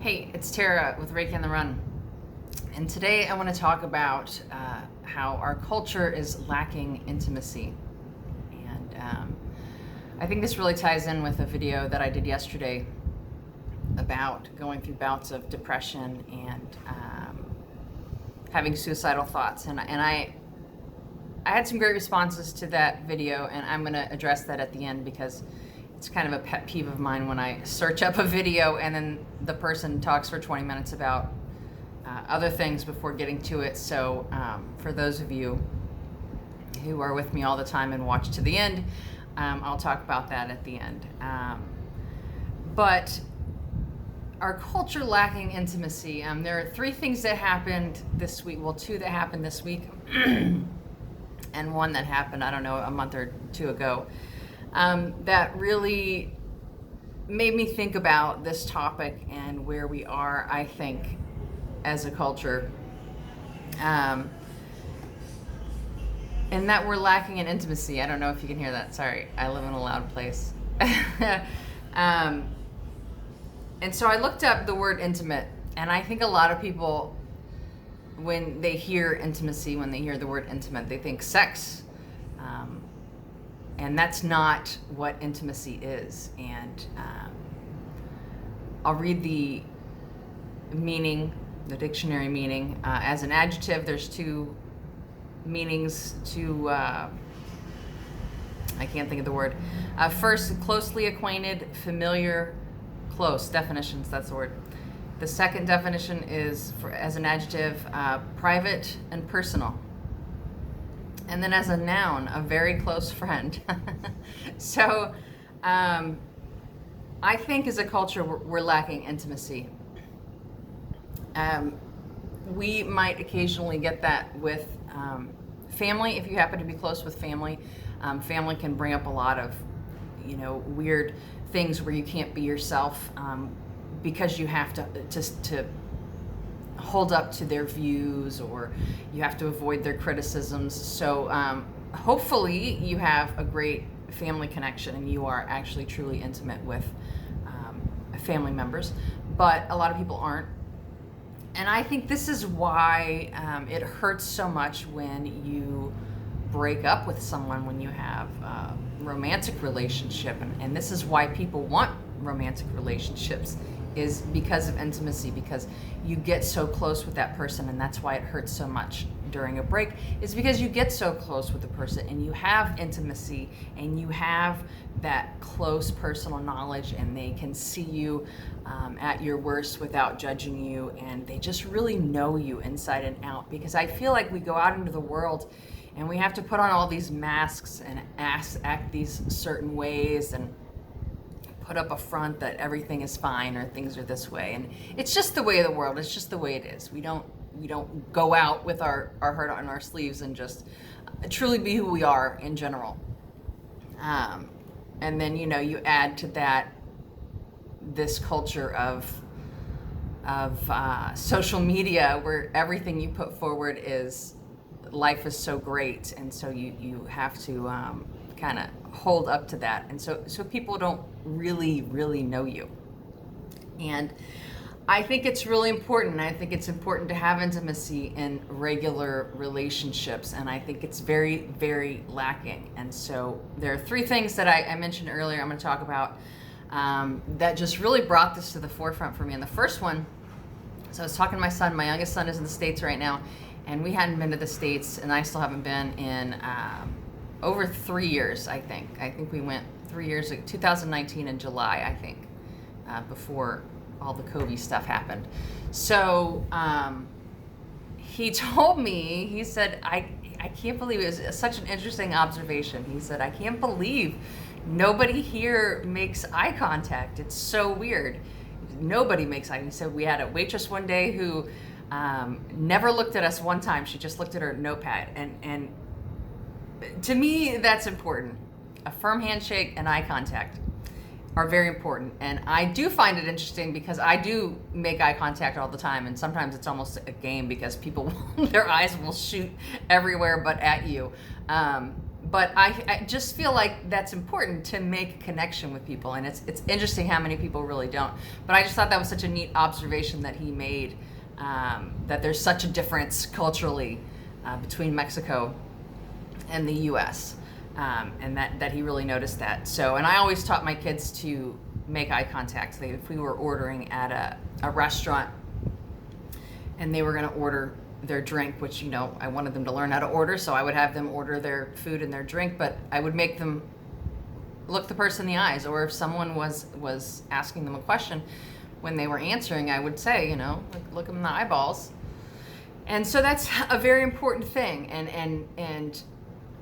Hey, it's Tara with Reiki on the Run. And today I want to talk about how our culture is lacking intimacy. And I think this really ties in with a video that I did yesterday about going through bouts of depression and having suicidal thoughts. And I had some great responses to that video, and I'm going to address that at the end because it's kind of a pet peeve of mine when I search up a video and then the person talks for 20 minutes about other things before getting to it. So for those of you who are with me all the time and watch to the end, I'll talk about that at the end. But our culture lacking intimacy. There are three things that happened this week. Well, two that happened this week and one that happened, I don't know, a month or two ago. That really made me think about this topic and where we are, I think, as a culture. And that we're lacking in intimacy. I don't know if you can hear that. Sorry, I live in a loud place. And so I looked up the word intimate, and I think a lot of people, when they hear intimacy, when they hear the word intimate, they think sex. And that's not what intimacy is. And I'll read the meaning, the dictionary meaning. As an adjective, there's two meanings to, I can't think of the word. First, closely acquainted, familiar, close. Definitions, that's the word. The second definition is, as an adjective, private and personal. And then as a noun, a very close friend. So I think as a culture, we're lacking intimacy. We might occasionally get that with family. If you happen to be close with family, family can bring up a lot of, weird things where you can't be yourself because you have to hold up to their views, or you have to avoid their criticisms. So hopefully you have a great family connection and you are actually truly intimate with family members, but a lot of people aren't. And I think this is why it hurts so much when you break up with someone, when you have a romantic relationship. And this is why people want romantic relationships, is because of intimacy, because you get so close with that person, and that's why it hurts so much during a break, is because you get so close with the person and you have intimacy and you have that close personal knowledge, and they can see you at your worst without judging you, and they just really know you inside and out. Because I feel like we go out into the world and we have to put on all these masks and act these certain ways and put up a front that everything is fine or things are this way, and it's just the way of the world. It's just the way it is. We don't go out with our heart on our sleeves and just truly be who we are in general. And then you add to that this culture of social media, where everything you put forward is life is so great, and so you have to kind of hold up to that, and so people don't really know you. And I think it's really important. I think it's important to have intimacy in regular relationships, and I think it's very, very lacking. And so there are three things that I mentioned earlier I'm going to talk about that just really brought this to the forefront for me. And the first one, so I was talking to my son. My youngest son is in the States right now, and we hadn't been to the States, and I still haven't been in over 3 years, I think. I think we went 3 years, 2019 in July, I think, before all the COVID stuff happened. So he told me, he said, I can't believe it. Was such an interesting observation. He said, I can't believe nobody here makes eye contact. It's so weird. Nobody makes eye contact. He said, we had a waitress one day who never looked at us one time. She just looked at her notepad. And to me, that's important. A firm handshake and eye contact are very important. And I do find it interesting because I do make eye contact all the time, and sometimes it's almost a game because people, their eyes will shoot everywhere but at you. but I just feel like that's important to make a connection with people, and it's interesting how many people really don't. But I just thought that was such a neat observation that he made, that there's such a difference culturally between Mexico and the U.S., and that he really noticed that. So, and I always taught my kids to make eye contact. If we were ordering at a restaurant and they were going to order their drink, which, I wanted them to learn how to order, so I would have them order their food and their drink, but I would make them look the person in the eyes, or if someone was asking them a question, when they were answering, I would say, look them in the eyeballs. And so that's a very important thing, and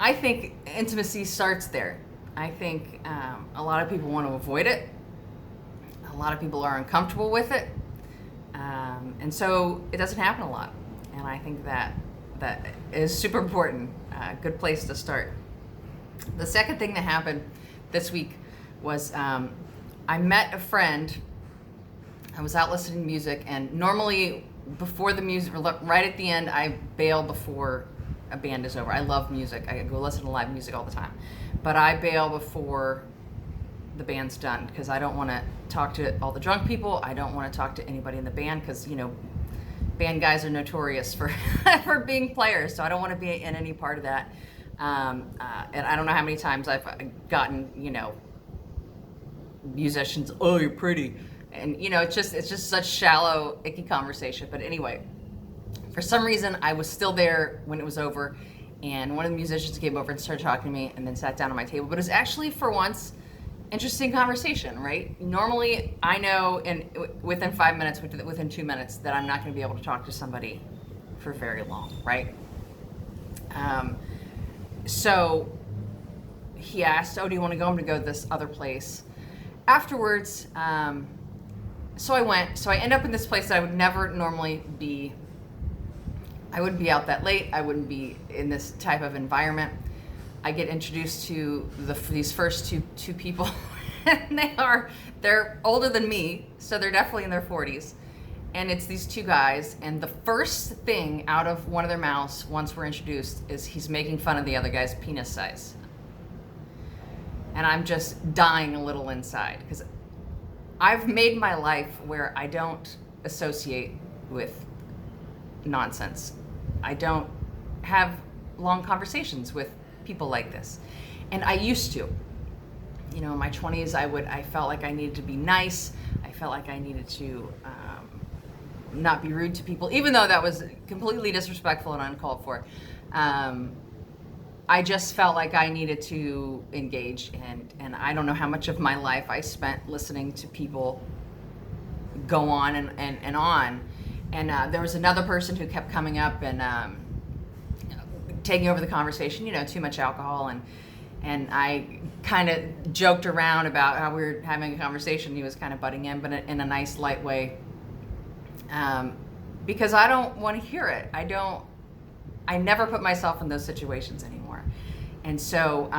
I think intimacy starts there. I think a lot of people want to avoid it. A lot of people are uncomfortable with it, and so it doesn't happen a lot. And I think that is super important. Good place to start. The second thing that happened this week was I met a friend. I was out listening to music, and normally before the music, right at the end, I bail before a band is over. I love music. I go listen to live music all the time. But I bail before the band's done because I don't want to talk to all the drunk people. I don't want to talk to anybody in the band because, band guys are notorious for for being players, so I don't want to be in any part of that. And I don't know how many times I've gotten, musicians, "Oh, you're pretty," and it's just such shallow, icky conversation. But anyway, for some reason, I was still there when it was over, and one of the musicians came over and started talking to me, and then sat down at my table. But it was actually, for once, interesting conversation, right? Normally, I know within 5 minutes, within 2 minutes, that I'm not going to be able to talk to somebody for very long, right? So he asked, "Oh, do you want to go? I'm going to go to this other place." Afterwards, so I went. So I end up in this place that I would never normally be. I wouldn't be out that late. I wouldn't be in this type of environment. I get introduced to these first two people, and they're older than me, so they're definitely in their 40s. And it's these two guys, and the first thing out of one of their mouths once we're introduced is he's making fun of the other guy's penis size. And I'm just dying a little inside because I've made my life where I don't associate with nonsense. I don't have long conversations with people like this, and I used to. In my 20s, I felt like I needed to be nice. I felt like I needed to not be rude to people, even though that was completely disrespectful and uncalled for. I just felt like I needed to engage, and I don't know how much of my life I spent listening to people go on and on. And there was another person who kept coming up and taking over the conversation, too much alcohol, and I kind of joked around about how we were having a conversation. He was kind of butting in, but in a nice, light way, because I don't want to hear it. I never put myself in those situations anymore. And so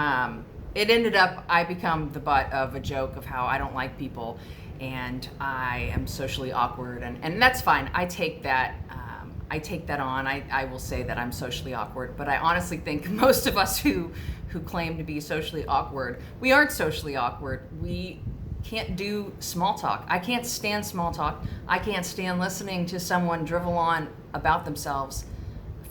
it ended up, I become the butt of a joke of how I don't like people, and I am socially awkward, and that's fine. I take that on. I will say that I'm socially awkward, but I honestly think most of us who claim to be socially awkward, we aren't socially awkward. We can't do small talk. I can't stand small talk. I can't stand listening to someone drivel on about themselves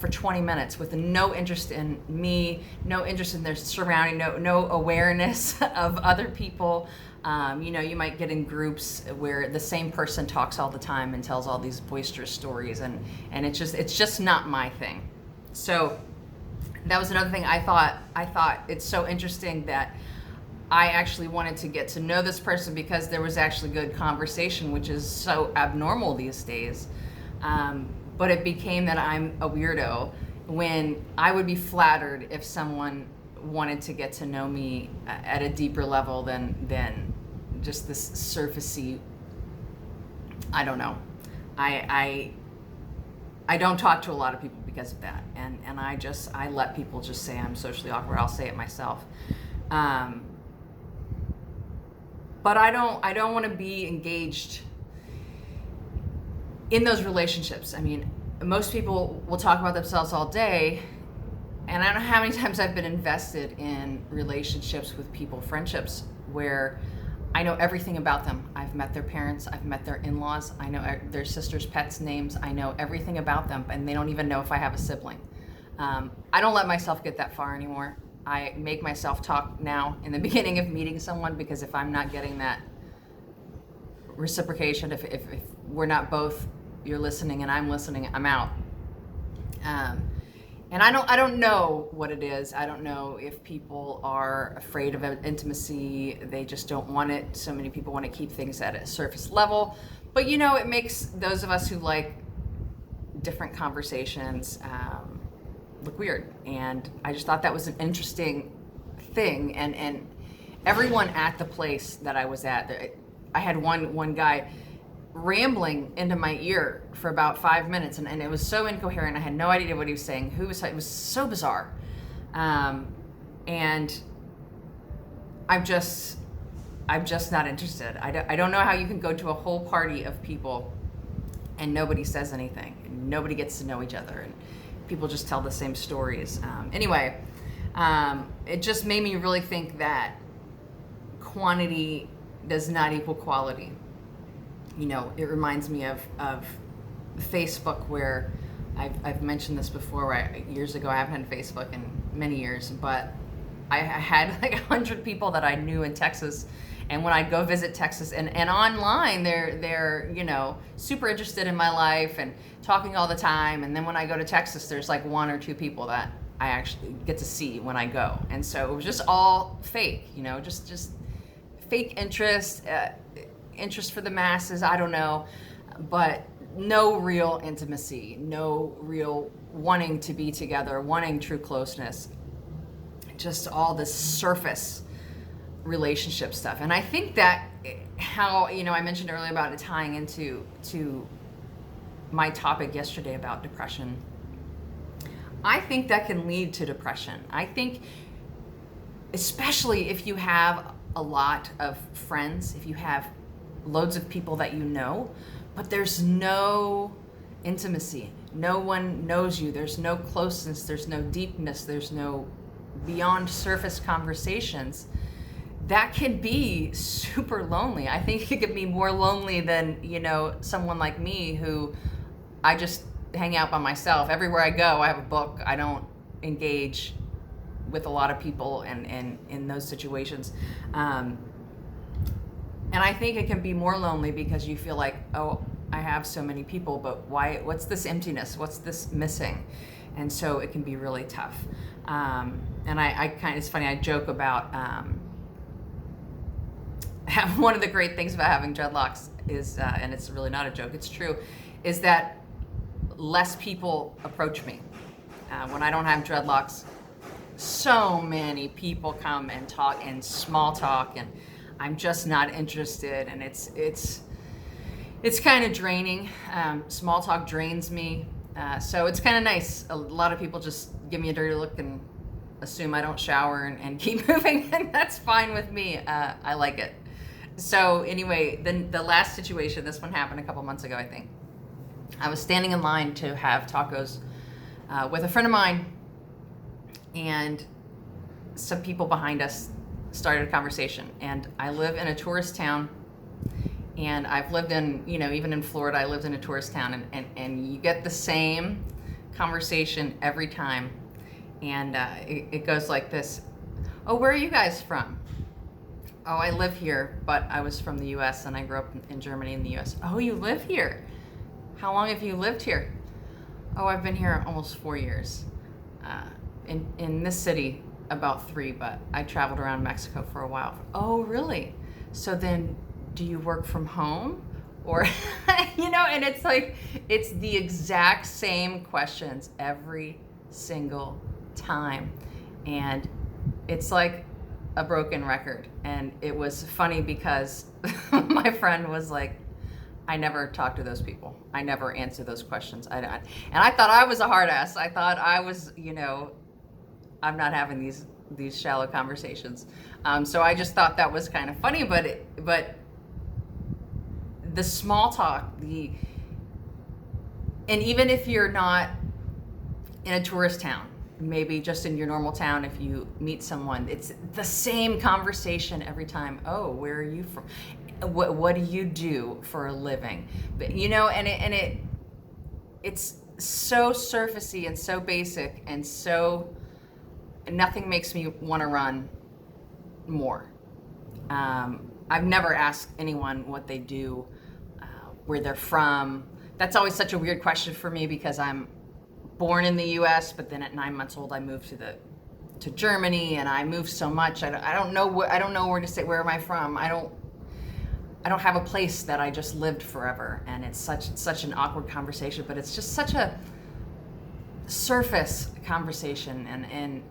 for 20 minutes with no interest in me, no interest in their surrounding, no awareness of other people. You might get in groups where the same person talks all the time and tells all these boisterous stories, and it's just not my thing. So that was another thing I thought it's so interesting that I actually wanted to get to know this person because there was actually good conversation, which is so abnormal these days. But it became that I'm a weirdo when I would be flattered if someone wanted to get to know me at a deeper level than just this surfacey. I don't know. I don't talk to a lot of people because of that, and I let people just say I'm socially awkward. I'll say it myself. But I don't want to be engaged in those relationships. I mean, most people will talk about themselves all day, And I don't know how many times I've been invested in relationships with people, friendships, where I know everything about them. I've met their parents, I've met their in-laws, I know their sister's pets' names, I know everything about them, and they don't even know if I have a sibling. I don't let myself get that far anymore. I make myself talk now in the beginning of meeting someone, because if I'm not getting that reciprocation, if we're not both, you're listening and I'm listening, I'm out. And I don't know what it is. I don't know if people are afraid of intimacy. They just don't want it. So many people want to keep things at a surface level. But it makes those of us who like different conversations look weird. And I just thought that was an interesting thing. And everyone at the place that I was at, I had one guy rambling into my ear for about 5 minutes, and it was so incoherent. I had no idea what he was saying. It was so bizarre. And I'm just not interested. I don't know how you can go to a whole party of people and nobody says anything, and nobody gets to know each other, and people just tell the same stories. Anyway, it just made me really think that quantity does not equal quality. It reminds me of Facebook, where I've mentioned this before, where years ago, I haven't had Facebook in many years, but I had like 100 people that I knew in Texas. And when I'd go visit Texas and online, they're super interested in my life and talking all the time. And then when I go to Texas, there's like 1 or 2 people that I actually get to see when I go. And so it was just all fake, just fake interest, interest for the masses, I don't know, but no real intimacy, no real wanting to be together, wanting true closeness, just all this surface relationship stuff. And I think that how, I mentioned earlier about it tying into my topic yesterday about depression. I think that can lead to depression. I think, especially if you have a lot of friends, if you have loads of people that but there's no intimacy. No one knows you. There's no closeness. There's no deepness. There's no beyond surface conversations. That can be super lonely. I think it could be more lonely than, someone like me, who I just hang out by myself. Everywhere I go, I have a book. I don't engage with a lot of people and in those situations. And I think it can be more lonely because you feel like, oh, I have so many people, but why? What's this emptiness? What's this missing? And so it can be really tough. And it's funny, I joke about one of the great things about having dreadlocks is, and it's really not a joke, it's true, is that less people approach me. When I don't have dreadlocks, so many people come and talk and small talk, and I'm just not interested, and it's kind of draining. Small talk drains me, so it's kind of nice. A lot of people just give me a dirty look and assume I don't shower and keep moving, and that's fine with me. I like it. So anyway, then the last situation, this one happened a couple months ago, I think. I was standing in line to have tacos with a friend of mine, and some people behind us started a conversation. And I live in a tourist town, and I've lived in, even in Florida, I lived in a tourist town, and you get the same conversation every time. And it goes like this: oh, where are you guys from? Oh, I live here, but I was from the US and I grew up in Germany in the US. Oh, you live here? How long have you lived here? Oh, I've been here almost 4 years. In this city, about 3, but I traveled around Mexico for a while. Oh, really? So then do you work from home? Or, and it's like, it's the exact same questions every single time. And it's like a broken record. And it was funny because my friend was like, I never talk to those people. I never answer those questions. And I thought I was a hard ass. I thought I was, I'm not having these shallow conversations. So I just thought that was kind of funny, but the small talk, and even if you're not in a tourist town, maybe just in your normal town, if you meet someone, it's the same conversation every time. Oh, where are you from? What do you do for a living? But, it's so surfacey and so basic, and so nothing makes me want to run more. I've never asked anyone what they do, where they're from. That's always such a weird question for me, because I'm born in the U.S., but then at 9 months old I moved to Germany, and I moved so much. I don't know where to say, where am I from. I don't have a place that I just lived forever, and it's such an awkward conversation. But it's just such a surface conversation, and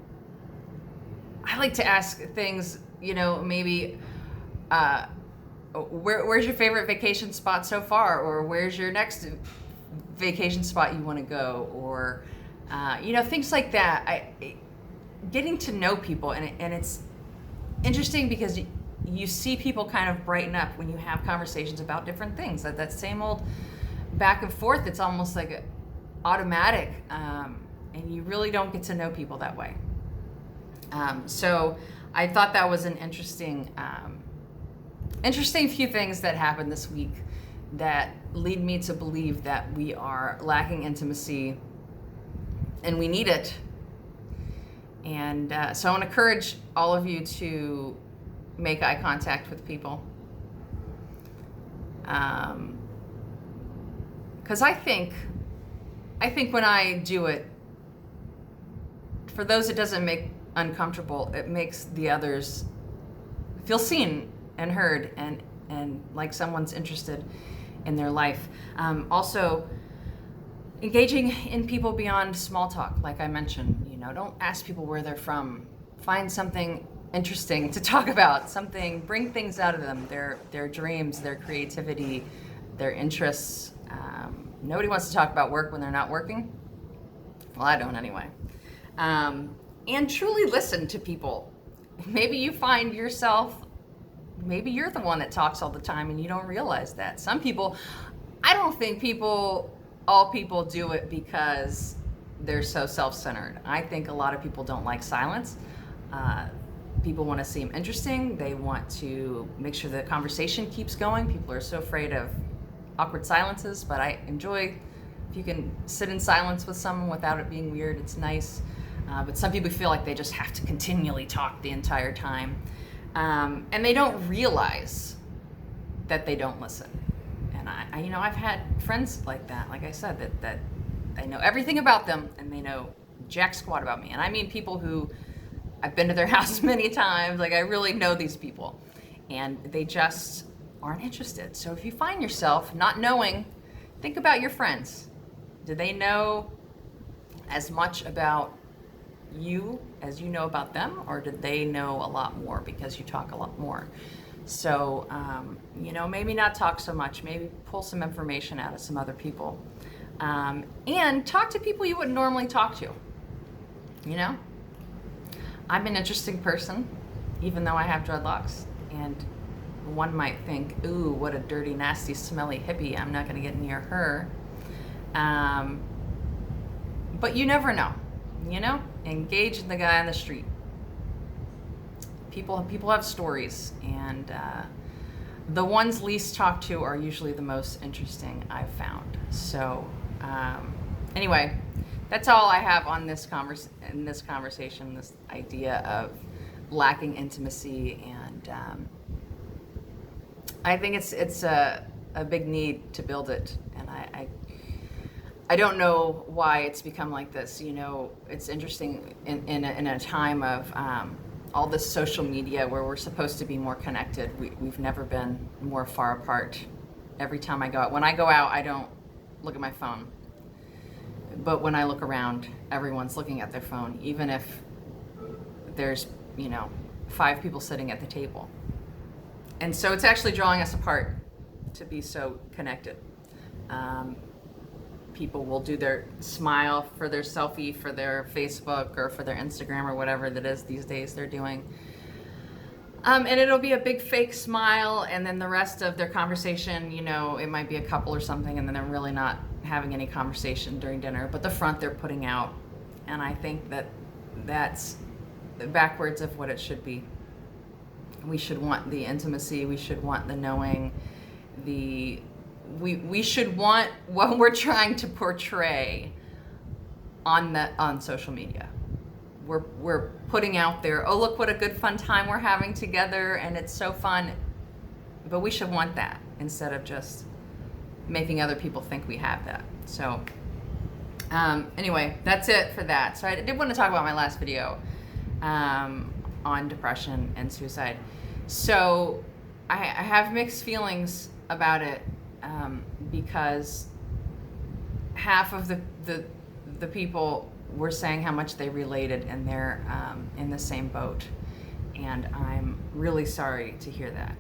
I like to ask things, maybe where's your favorite vacation spot so far, or where's your next vacation spot you want to go, or things like that. Getting to know people, and it's interesting because you see people kind of brighten up when you have conversations about different things. That same old back and forth, it's almost like automatic, and you really don't get to know people that way. So I thought that was an interesting few things that happened this week that lead me to believe that we are lacking intimacy, and we need it. And so I want to encourage all of you to make eye contact with people, because I think when I do it, for those it doesn't make uncomfortable, it makes the others feel seen and heard, and like someone's interested in their life. Also, engaging in people beyond small talk, like I mentioned. Don't ask people where they're from. Find something interesting to talk about. Bring things out of them, their dreams, their creativity, their interests. Nobody wants to talk about work when they're not working. Well, I don't anyway. And truly listen to people. Maybe you find yourself, maybe you're the one that talks all the time and you don't realize that. Some people, I don't think all people do it because they're so self-centered. I think a lot of people don't like silence. People want to seem interesting. They want to make sure the conversation keeps going. People are so afraid of awkward silences, but I enjoy if you can sit in silence with someone without it being weird. It's nice. But some people feel like they just have to continually talk the entire time. And they don't realize that they don't listen. And I've had friends like that, like I said, that I know everything about them and they know jack squat about me. And I mean people who I've been to their house many times. Like, I really know these people, and they just aren't interested. So if you find yourself not knowing, think about your friends. Do they know as much about you as you know about them, or did they know a lot more because you talk a lot more? So, maybe not talk so much, maybe pull some information out of some other people, and talk to people you wouldn't normally talk to. I'm an interesting person, even though I have dreadlocks, and one might think, ooh, what a dirty, nasty, smelly hippie, I'm not going to get near her. But you never know, engage the guy on the street. People have stories, and the ones least talked to are usually the most interesting, I've found. So anyway, that's all I have on this conversation, this idea of lacking intimacy, and I think it's a big need to build it, and I don't know why it's become like this. It's interesting in a time of all this social media where we're supposed to be more connected. We've never been more far apart. Every time I go out, when I go out, I don't look at my phone. But when I look around, everyone's looking at their phone, even if there's, 5 people sitting at the table. And so it's actually drawing us apart to be so connected. People will do their smile for their selfie, for their Facebook, or for their Instagram, or whatever that is these days they're doing. And it'll be a big fake smile, and then the rest of their conversation, it might be a couple or something, and then they're really not having any conversation during dinner, but the front they're putting out And I think that that's backwards of what it should be. We should want the intimacy, we should want the knowing, we should want what we're trying to portray on social media. We're putting out there, oh, look what a good fun time we're having together and it's so fun. But we should want that instead of just making other people think we have that. So anyway, that's it for that. So I did want to talk about my last video on depression and suicide. So I have mixed feelings about it because half of the people were saying how much they related and they're in the same boat, and I'm really sorry to hear that.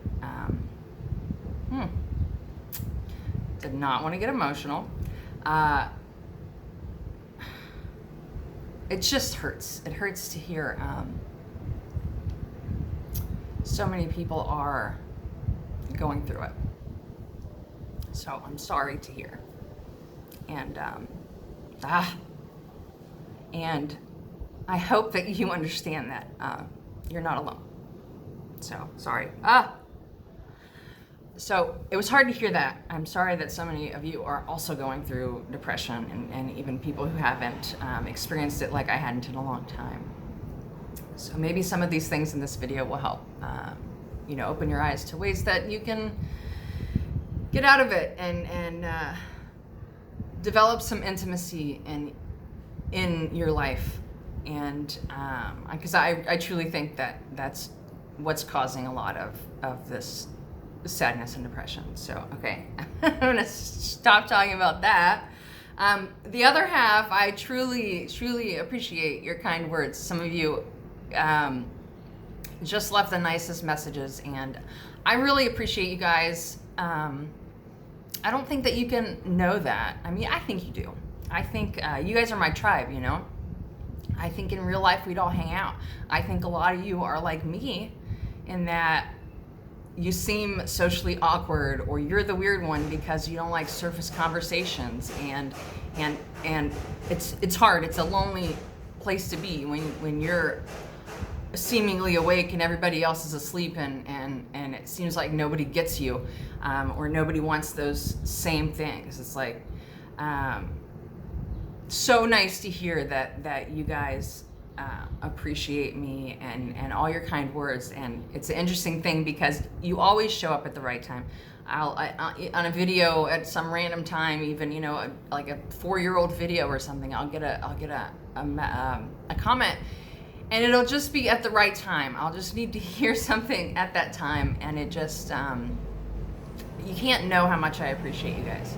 Did not want to get emotional. It just hurts. It hurts to hear so many people are going through it. So I'm sorry to hear. And and I hope that you understand that you're not alone. So sorry. So it was hard to hear that. I'm sorry that so many of you are also going through depression, and even people who haven't experienced it like I hadn't in a long time. So maybe some of these things in this video will help, open your eyes to ways that you can get out of it and develop some intimacy in your life. And because I truly think that that's what's causing a lot of this sadness and depression. So, okay, I'm gonna stop talking about that. The other half, I truly, truly appreciate your kind words. Some of you just left the nicest messages, and I really appreciate you guys. I don't think that you can know that. I mean, I think you do. I think you guys are my tribe, I think in real life we'd all hang out. I think a lot of you are like me in that you seem socially awkward, or you're the weird one because you don't like surface conversations, and it's hard. It's a lonely place to be when you're seemingly awake and everybody else is asleep, and it seems like nobody gets you, or nobody wants those same things. It's like so nice to hear that you guys appreciate me and all your kind words. And it's an interesting thing because you always show up at the right time. On a video at some random time, even like a 4-year-old video or something, I'll get a comment, and it'll just be at the right time. I'll just need to hear something at that time, and it just you can't know how much I appreciate you guys.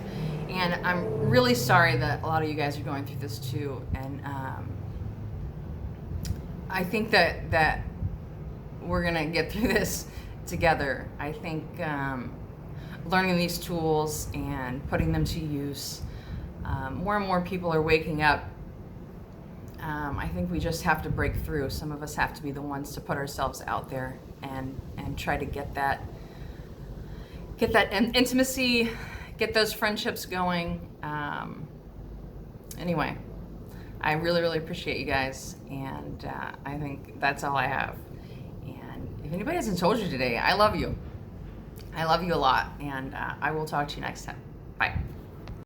And I'm really sorry that a lot of you guys are going through this too. And I think that we're gonna get through this together. I think learning these tools and putting them to use, more and more people are waking up. I think we just have to break through. Some of us have to be the ones to put ourselves out there and try to get that intimacy, get those friendships going. Anyway, I really, really appreciate you guys, and I think that's all I have. And if anybody hasn't told you today, I love you. I love you a lot, and I will talk to you next time. Bye.